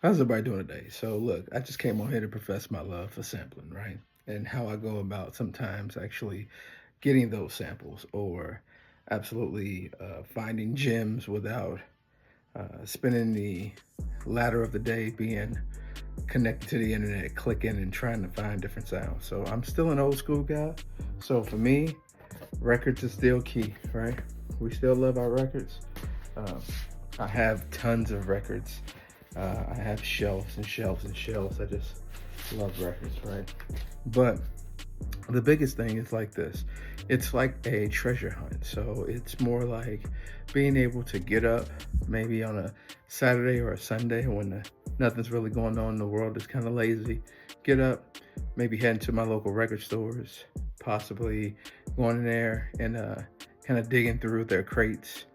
How's everybody doing today? So, look, I just came on here to profess my love for sampling, right? And how I go about sometimes actually getting those samples or absolutely finding gems without spending the ladder of the day being connected to the internet, clicking and trying to find different sounds. So, I'm still an old school guy. So, for me, records is still key, right? We still love our records. Um, I have tons of records. I have shelves and shelves and shelves. I just love records, right? But the biggest thing is like this, it's like a treasure hunt. So it's more like being able to get up maybe on a Saturday or a Sunday when nothing's really going on in the world, it's kind of lazy. Get up, maybe heading to my local record stores, possibly going in there and kind of digging through their crates.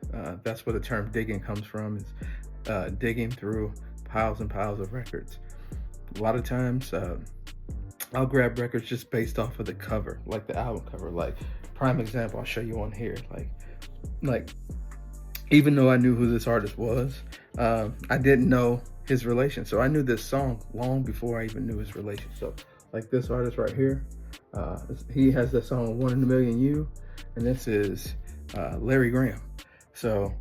That's where the term digging comes from, is digging through piles and piles of records. A lot of times, I'll grab records just based off of the cover, like the album cover. Like prime example, I'll show you on here. Like even though I knew who this artist was, I didn't know his relation. So I knew this song long before I even knew his relation. So like this artist right here, he has the song "One in a Million You," and this is Larry Graham. So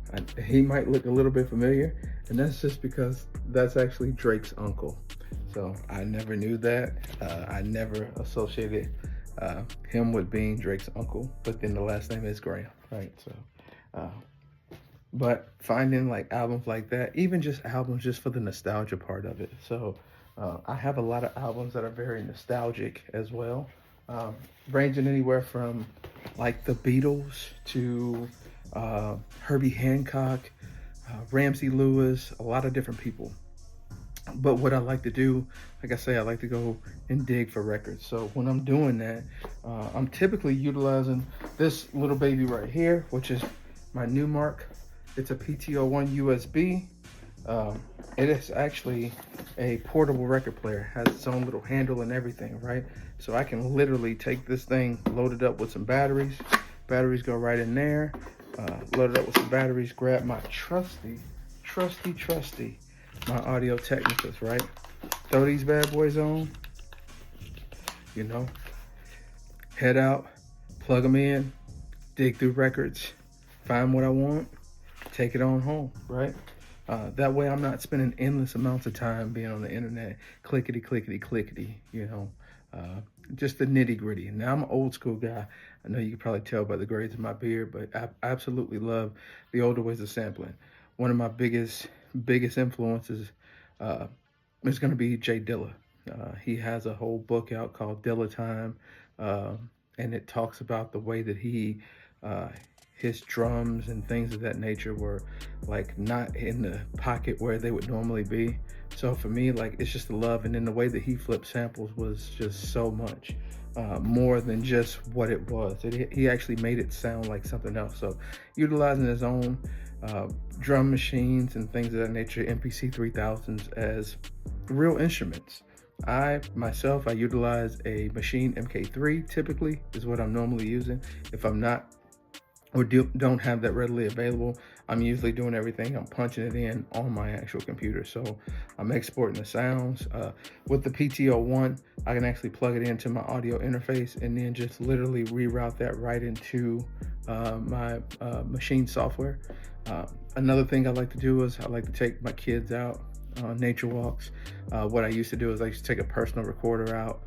he might look a little bit familiar, and that's just because that's actually Drake's uncle. So I never knew that. I never associated him with being Drake's uncle, but then the last name is Graham, right? So, uh, but finding like albums like that, even just albums just for the nostalgia part of it. So I have a lot of albums that are very nostalgic as well, ranging anywhere from like the Beatles to Herbie Hancock, Ramsey Lewis, a lot of different people. But what I like to do, like I say, I like to go and dig for records. So when I'm doing that, I'm typically utilizing this little baby right here, which is my Newmark. It's a PTO1 USB. It is actually a portable record player. Has its own little handle and everything, right? So I can literally take this thing, load it up with some batteries. Batteries go right in there. Load it up with some batteries. Grab my trusty, my Audio Technicas, right? Throw these bad boys on, you know, head out, plug them in, dig through records, find what I want, take it on home, right? That way I'm not spending endless amounts of time being on the internet, clickety, clickety, clickety, just the nitty gritty. Now I'm an old school guy. I know you can probably tell by the grades of my beard, but I absolutely love the older ways of sampling. One of my biggest influences is going to be Jay Dilla. He has a whole book out called Dilla Time, and it talks about the way that uh, his drums and things of that nature were like not in the pocket where they would normally be. So for me, like it's just the love, and then the way that he flipped samples was just so much more than just what it was. He actually made it sound like something else. So utilizing his own drum machines and things of that nature, MPC 3000s as real instruments. I utilize a Machine MK3 typically is what I'm normally using. If I'm not or don't have that readily available, I'm usually doing everything. I'm punching it in on my actual computer. So I'm exporting the sounds. With the PTO1, I can actually plug it into my audio interface and then just literally reroute that right into my machine software. Another thing I like to do is I like to take my kids out on nature walks. What I used to do is I used to take a personal recorder out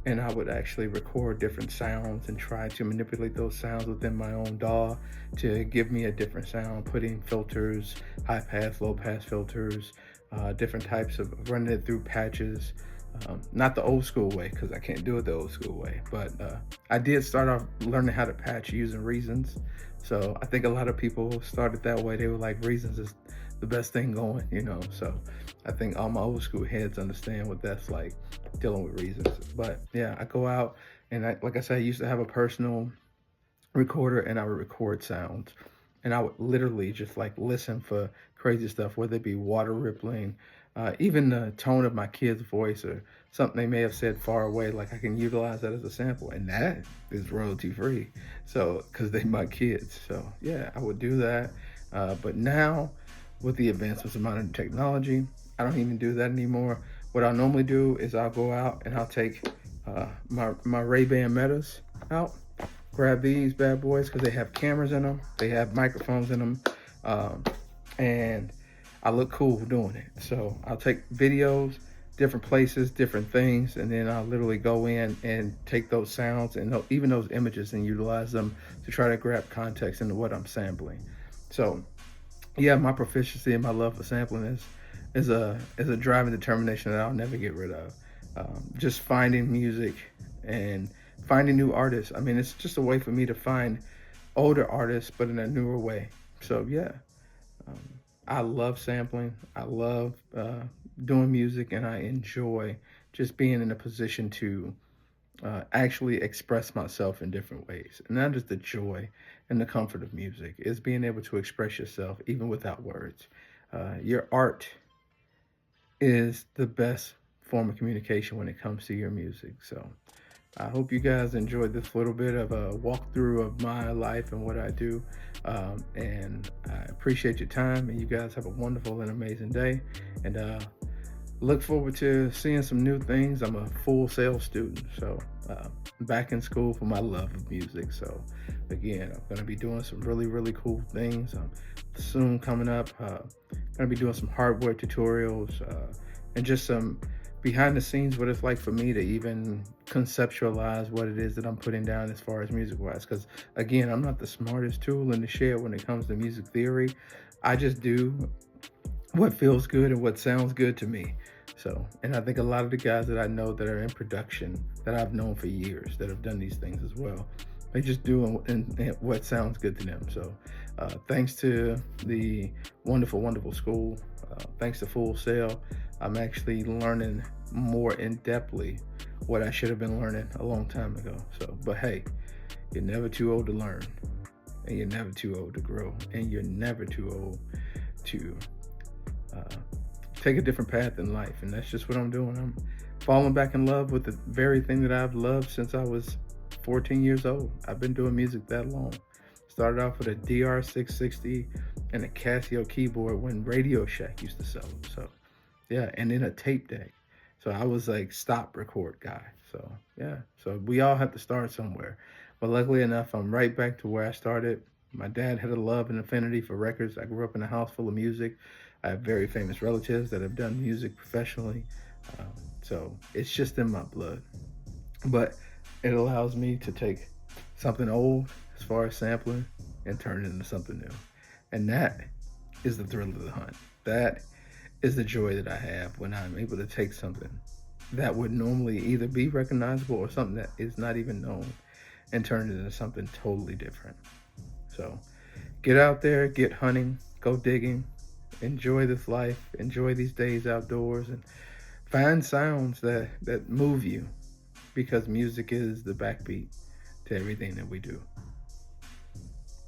and I would actually record different sounds and try to manipulate those sounds within my own DAW to give me a different sound, putting filters, high pass, low pass filters, different types of running it through patches. Not the old school way, because I can't do it the old school way, but I did start off learning how to patch using Reasons. So I think a lot of people started that way. They were like, Reasons is the best thing going. So I think all my old school heads understand what that's like, dealing with Reasons. But yeah, I go out and like I said, I used to have a personal recorder and I would record sounds. And I would literally just like listen for crazy stuff, whether it be water rippling, even the tone of my kid's voice or something they may have said far away. Like I can utilize that as a sample, and that is royalty free. So, because they my kids. So yeah, I would do that. But now, with the advancements of modern technology, I don't even do that anymore. What I normally do is I'll go out and I'll take my Ray-Ban Metas out, grab these bad boys because they have cameras in them, they have microphones in them, um, and I look cool doing it. So I'll take videos, different places, different things, and then I'll literally go in and take those sounds and even those images and utilize them to try to grab context into what I'm sampling. So yeah, my proficiency and my love for sampling is a driving determination that I'll never get rid of. Just finding music and finding new artists. I mean, it's just a way for me to find older artists, but in a newer way. So yeah, um, I love sampling. I love doing music, and I enjoy just being in a position to actually express myself in different ways. And that is the joy and the comfort of music, is being able to express yourself even without words. Your art is the best form of communication when it comes to your music. So I hope you guys enjoyed this little bit of a walkthrough of my life and what I do. And I appreciate your time, and you guys have a wonderful and amazing day. And look forward to seeing some new things. I'm a full sales student, so back in school for my love of music. So again, I'm going to be doing some really, really cool things. Soon coming up, going to be doing some hardware tutorials and just some behind the scenes, what it's like for me to even conceptualize what it is that I'm putting down as far as music wise. Because again, I'm not the smartest tool in the shed when it comes to music theory. I just do what feels good and what sounds good to me. So, and I think a lot of the guys that I know that are in production that I've known for years that have done these things as well, they just do and what sounds good to them. So, thanks to the wonderful, wonderful school, thanks to Full Sail, I'm actually learning more in depthly what I should have been learning a long time ago. So, but hey, you're never too old to learn, and you're never too old to grow, and you're never too old to take a different path in life. And that's just what I'm doing. I'm falling back in love with the very thing that I've loved since I was 14 years old. I've been doing music that long. Started off with a DR660 and a Casio keyboard when Radio Shack used to sell them. So yeah, and then a tape deck. So I was like stop record guy. So yeah, so we all have to start somewhere. But luckily enough, I'm right back to where I started. My dad had a love and affinity for records. I grew up in a house full of music. I have very famous relatives that have done music professionally. Um, so it's just in my blood. But it allows me to take something old as far as sampling and turn it into something new. And that is the thrill of the hunt. That is the joy that I have when I'm able to take something that would normally either be recognizable or something that is not even known and turn it into something totally different. So get out there, get hunting, go digging, enjoy this life, enjoy these days outdoors, and find sounds that move you, because music is the backbeat to everything that we do.